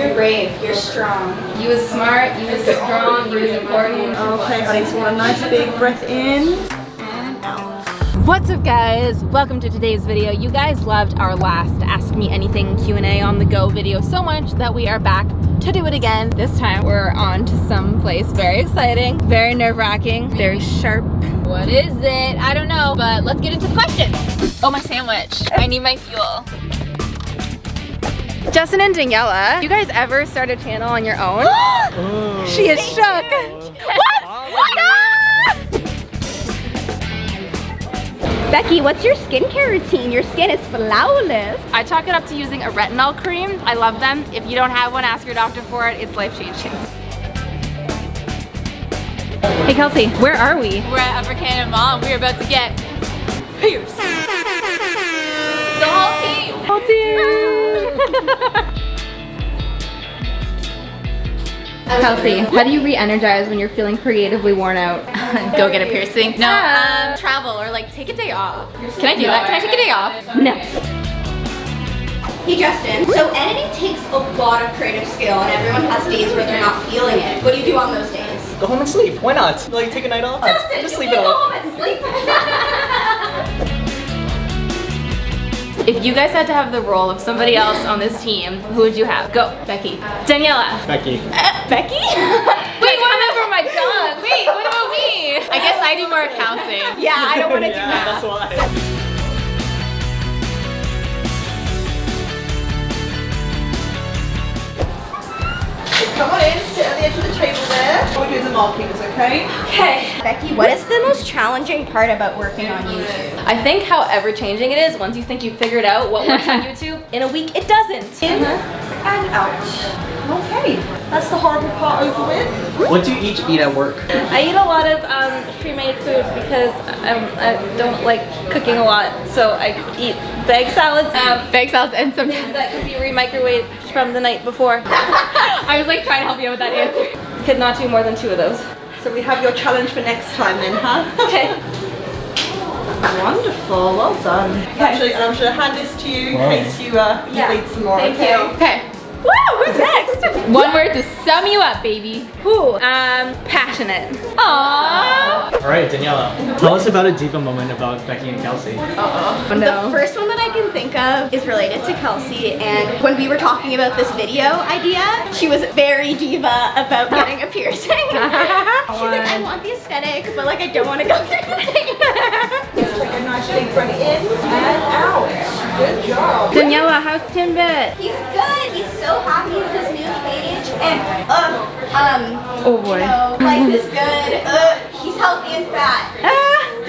You're brave. You're strong. You was smart, you was strong, you was important. Okay, honey, so want a nice big breath in and out. What's up, guys? Welcome to today's video. You guys loved our last Ask Me Anything Q&A on the go video so much that we are back to do it again. This time we're on to some place very exciting, very nerve-wracking, very sharp. What is it? I don't know, but let's get into the questions. Oh, my sandwich. I need my fuel. Justin and Daniela, you guys ever start a channel on your own? She is shook. What? Becky, what's your skincare routine? Your skin is flawless. I chalk it up to using a retinol cream. I love them. If you don't have one, ask your doctor for it. It's life-changing. Hey Kelsey, where are we? We're at Upper Canada Mall. We're about to get pierced. The whole team. Whole team. Kelsey, how do you re-energize when you're feeling creatively worn out? Go get a piercing. No, Yeah. travel or like take a day off. Can I do that? Can I take a day off? No. Hey Justin, so editing takes a lot of creative skill and everyone has days where they're not feeling it. What do you do on those days? Go home and sleep. Why not? Like, take a night off? Justin, just you sleep can it go off. home and sleep. If you guys had to have the role of somebody else on this team, who would you have? Go. Becky. Daniela. Becky. Becky? Wait, what about my dog? Wait, what about me? I guess I do more accounting. Yeah, I don't want to do Yeah, that. that's why. Come on in, sit at the edge of the table there. We're doing the markings, okay? Okay. Becky, what is the most challenging part about working on YouTube? I think however changing it is, once you think you've figured out what works on YouTube, in a week it doesn't. In and out. Okay, that's the horrible part over with. What do you each eat at work? I eat a lot of pre-made food because I don't like cooking a lot, so I eat bag salads. Bake salads and sometimes. That could be re-microwaved from the night before. I was like trying to help you out with that answer. Could not do more than 2 of those. So we have your challenge for next time then, huh? Okay. Wonderful, well done. Actually, and I'm just gonna hand this to you in case you need some more, Thank okay? you. Okay. Woo! Who's next? One word to sum you up, baby. Who? Passionate. Aww. All right, Daniela, tell us about a Diva moment about Becky and Kelsey. The first one that I can think of is related to Kelsey, and when we were talking about this video idea, she was very diva about getting a piercing. She's like, I want the aesthetic, but like I don't want to go through the thing. Just take a nice big breath in and out. Good job. Daniela, how's Timbit? He's good. He's so happy with his new page, and Oh boy. you know, life is good. He's healthy and fat.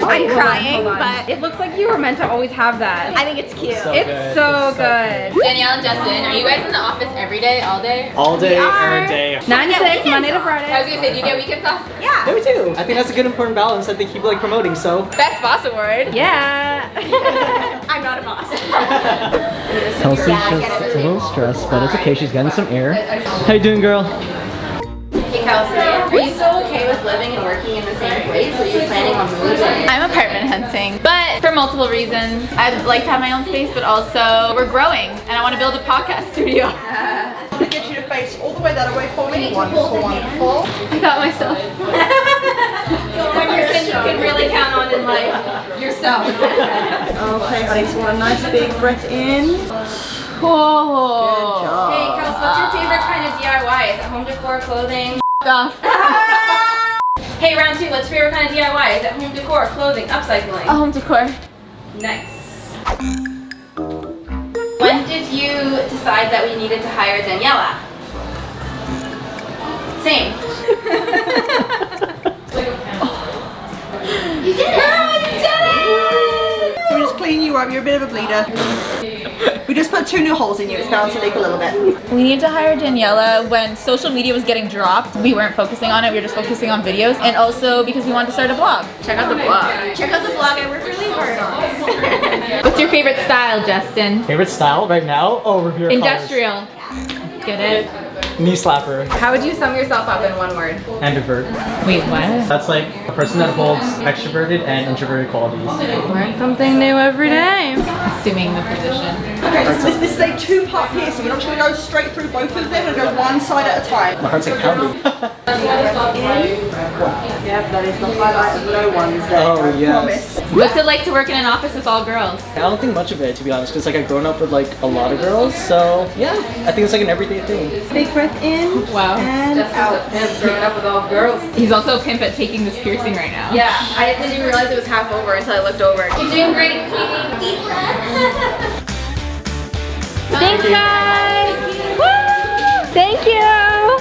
I'm crying, but It looks like you were meant to always have that. I think it's cute. It's so good. Danielle and Justin, are you guys in the office every day, all day? All day, are. every day. 9 to 6, weekends Monday to off. I was Friday. gonna say, do you get weekends off? Yeah. Yeah, we do. I think that's a good important balance that they keep like promoting, so. Best boss award. Yeah. I'm not a boss. Kelsey's Yeah, I just get it. a little stressed, but it's okay. She's getting some air. How you doing, girl? Hey Kelsey, are you still okay with living and working in the same place? Or are you planning on moving? I'm apartment hunting, but for multiple reasons. I'd like to have my own space, but also we're growing, and I want to build a podcast studio. I'm gonna get you to face all the way that away for me. Wonderful, wonderful. I got myself. One person you can really count on in life, yourself. Okay, honey, so want a nice big breath in. Whoa. Hey Kelsey, what's your favorite kind of DIY? Is it home decor, clothing? Off. Hey, round 2, what's your favorite kind of DIY? Is it home decor, clothing, upcycling? Home decor. Nice. When did you decide that we needed to hire Daniela? Same. You did it! Girl, you did it! We just clean you up, you're a bit of a bleeder. We just put 2 new holes in you, it's bound to leak a little bit. We needed to hire Daniela when social media was getting dropped. We weren't focusing on it, we were just focusing on videos. And also because we wanted to start a blog. Check out the blog. Check out the blog I worked really hard on. What's your favorite style, Justin? Favorite style right now? Oh, review Industrial. Get it? Knee slapper. How would you sum yourself up in one word? Ambivert. Wait, what? That's like a person that holds extroverted and introverted qualities. Learn something new every day. Assuming the position. Okay, this is a two-part piercing. We're not just going to go straight through both of them and go one side at a time. My heart's like pounding. Yep, that is the highlight of no one's day. Oh, yes. Promise. What's it like to work in an office with all girls? I don't think much of it, to be honest, because like I've grown up with like a lot of girls, so yeah, I think it's like an everyday thing. Big breath in. Wow. And out. Growing up with all girls. He's also a pimp at taking this piercing right now. Yeah, I didn't even realize it was half over until I looked over. You're doing great, sweetie. Thanks, guys. Woo! Thank you.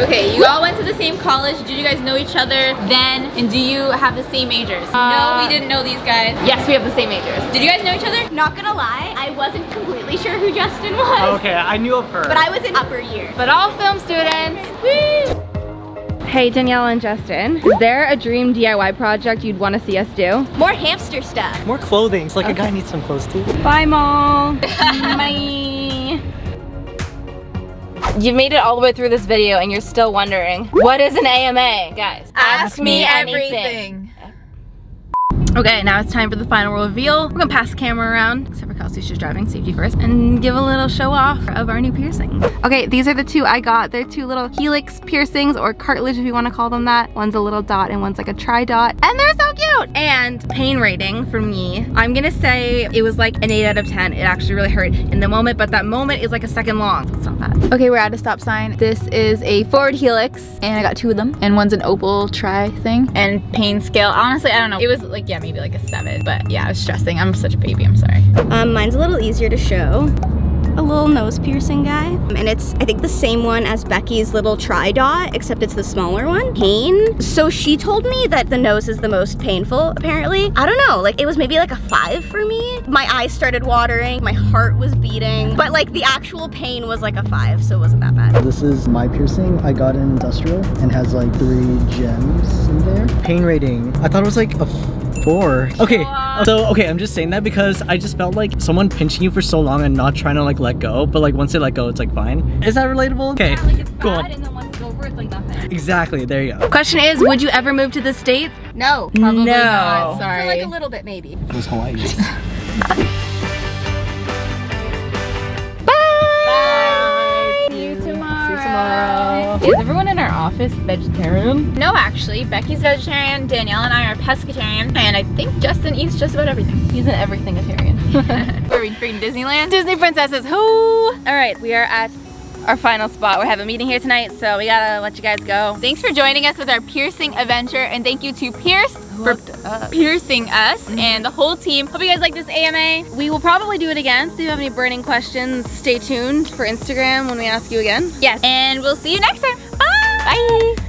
Okay, you all went to the same college. Did you guys know each other then? And do you have the same majors? No, we didn't know these guys. Yes, we have the same majors. Did you guys know each other? Not gonna lie, I wasn't completely sure who Justin was. Okay, I knew of her. But I was in upper year. But all film students. Woo! Hey Danielle and Justin, is there a dream DIY project you'd want to see us do? More hamster stuff. More clothing. It's like a guy needs some clothes too. Bye, Mom. Bye. You've made it all the way through this video and you're still wondering, what is an AMA? Guys, ask me everything. Okay, now it's time for the final reveal. We're gonna pass the camera around, except for Kelsey, she's driving, safety first, and give a little show off of our new piercing. Okay, these are the two I got. They're two little helix piercings, or cartilage if you wanna call them that. One's a little dot and one's like a tri-dot, and they're so cute! And pain rating for me, I'm gonna say it was like an 8 out of 10. It actually really hurt in the moment, but that moment is like a second long, so it's not bad. Okay, we're at a stop sign. This is a forward helix, and I got 2 of them, and one's an opal tri thing. And pain scale, honestly, I don't know. It was like, yeah, maybe like a 7, but yeah, I was stressing. I'm such a baby, I'm sorry. Mine's a little easier to show. A little nose piercing guy. And it's, I think, the same one as Becky's little tri-dot, except it's the smaller one. Pain. So she told me that the nose is the most painful, apparently. I don't know, like it was maybe like a 5 for me. My eyes started watering, my heart was beating, but like the actual pain was like a 5, so it wasn't that bad. This is my piercing. I got in industrial and has like 3 gems in there. Pain rating. I thought it was like a 4. Okay, so I'm just saying that because I just felt like someone pinching you for so long and not trying to like let go, but like once they let go, it's like fine. Is that relatable? Okay, Yeah, like it's cool. bad, and then once it's over, it's like nothing. Exactly, there you go. Question is, would you ever move to the States? No. Probably No. not, For sorry. like a little bit, maybe. It was Hawaii. Bye! See you tomorrow. Is everyone in our office vegetarian? No, actually, Becky's vegetarian, Danielle and I are pescatarian, and I think Justin eats just about everything. He's an everything-atarian. Where are we freaking Disneyland? Disney princesses, who? All right, we are at our final spot. We have a meeting here tonight, so we gotta let you guys go. Thanks for joining us with our piercing adventure, and thank you to Pierce for piercing us and the whole team. Hope you guys like this AMA. We will probably do it again, so if you have any burning questions, stay tuned for Instagram when we ask you again. Yes, and we'll see you next time. Bye! Bye!